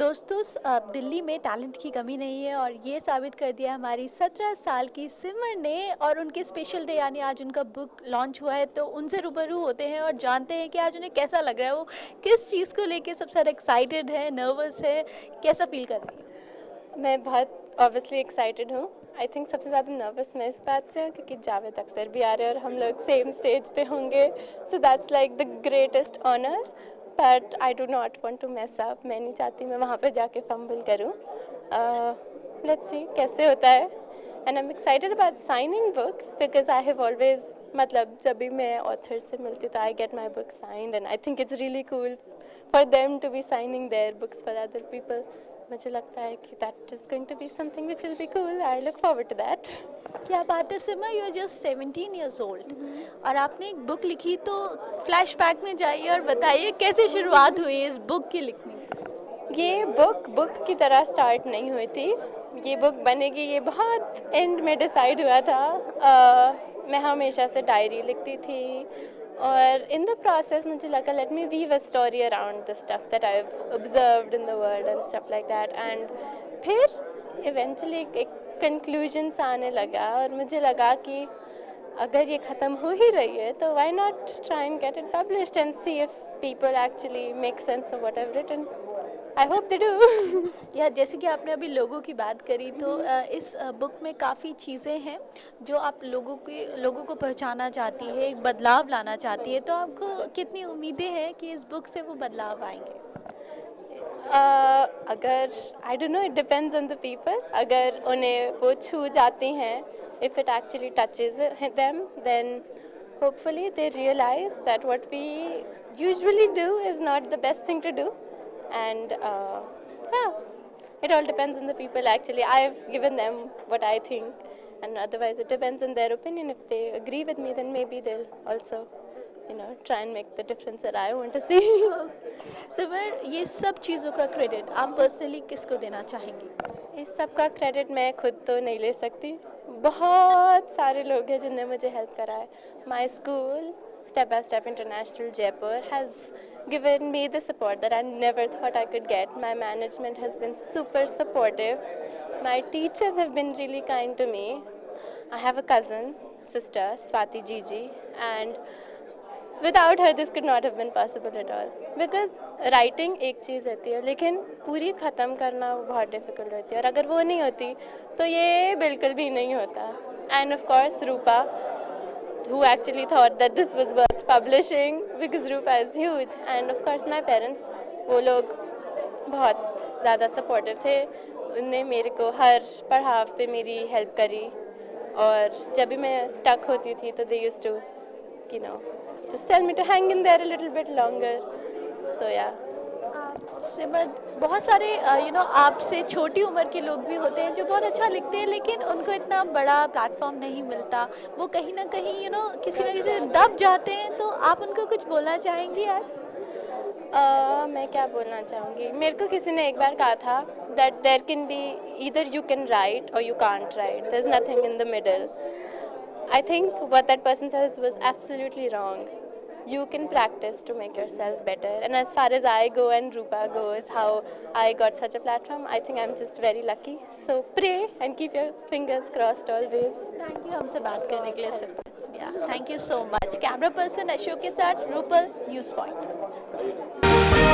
दोस्तों दिल्ली में टैलेंट की कमी नहीं है और ये साबित कर दिया हमारी 17 साल की सिमर ने। और उनके स्पेशल डे यानी आज उनका बुक लॉन्च हुआ है, तो उनसे रूबरू होते हैं और जानते हैं कि आज उन्हें कैसा लग रहा है, वो किस चीज़ को लेके सबसे ज़्यादा एक्साइटेड है, नर्वस है, कैसा फील कर रही है। मैं बहुत ऑब्वियसली एक्साइटेड हूँ। आई थिंक सबसे ज़्यादा नर्वस मैं इस बात से हूँ क्योंकि जावेद अख्तर भी आ रहे हैं और हम लोग सेम स्टेज पे होंगे। So that's like the greatest honour, but I do not want to mess up. मैं नहीं चाहती मैं वहाँ पे जाके फंबल करूँ। लेट्स सी कैसे होता है। And I am excited about signing books because I have always, मतलब जब भी मैं ऑथर से मिलती तो I get my book signed and I think it's really cool for them to be signing their books for other people. मुझे लगता है कि that is going to be something which will be cool. I look forward to that. क्या बात है Simar, you are just 17 years old और आपने एक बुक लिखी, तो फ्लैशबैक में जाइए और बताइए कैसे शुरुआत हुई इस बुक की लिखने की। ये बुक की तरह स्टार्ट नहीं हुई थी। ये बुक बनेगी ये बहुत एंड में डिसाइड हुआ था। मैं हमेशा से डायरी लिखती थी और इन द प्रोसेस मुझे लगा let me weave a story around the stuff that I have observed in the world and stuff like that. And फिर इवेंचुअली एक कंक्लूजन्स आने लगा और मुझे लगा कि अगर ये ख़त्म हो ही रही है तो why not try and get it published and see if people actually make sense of what I have written. I hope they do. या जैसे कि आपने अभी लोगों की बात करी, तो इस बुक में काफ़ी चीज़ें हैं जो आप लोगों को पहुंचाना चाहती है, एक बदलाव लाना चाहती है, तो आपको कितनी उम्मीदें हैं कि इस बुक से वो बदलाव आएंगे। अगर I don't know, it depends on the people. अगर उन्हें वो छू जाती हैं, if it actually touches them, then hopefully they realize that what we usually do is not the best thing to do. And yeah, it all depends on the people actually. I've given them what I think, and otherwise it depends on their opinion. If they agree with me, then maybe they'll also try and make the difference that I want to see. सिमर, ये सब चीज़ों का credit आप personally किसको देना चाहेंगी। इस सब का क्रेडिट मैं खुद तो नहीं ले सकती। बहुत सारे लोग हैं जिनने मुझे हेल्प करा है। My school step by step international Jaipur has given me the support that I never thought I could get. My management has been super supportive. My teachers have been really kind to me. I have a cousin, sister, Swati Gigi, and without her this could not have been possible at all. Because writing एक चीज़ होती है लेकिन पूरी ख़त्म करना वो बहुत difficult होती है, और अगर वो नहीं होती तो ये बिल्कुल भी नहीं होता. And of course Rupa, who actually thought that this was worth publishing, because Rupa is huge. And of course my parents, वो लोग बहुत ज़्यादा सपोर्टिव थे. उनने मेरे को हर पड़ाव पे मेरी हेल्प करी, और जब भी मैं स्टक होती थी तो they used to just tell me to hang in there a little bit longer. So yeah. सिमर, बहुत सारे आपसे छोटी उम्र के लोग भी होते हैं जो बहुत अच्छा लिखते हैं, लेकिन उनको इतना बड़ा प्लेटफॉर्म नहीं मिलता, वो कहीं ना कहीं किसी ना किसी दब जाते हैं, तो आप उनको कुछ बोलना चाहेंगी आज। मैं क्या बोलना चाहूँगी, मेरे को किसी ने एक बार कहा था that there can be either you can write or you can't write. There's nothing in the middle. I think what that person says was absolutely wrong. You can practice to make yourself better. And as far as I go and Rupa goes, how I got such a platform, I think I'm just very lucky. So pray and keep your fingers crossed always. Thank you हमसे बात करने के लिए Simar. Thank you so much. Camera person Ashok के साथ Rupal, news point.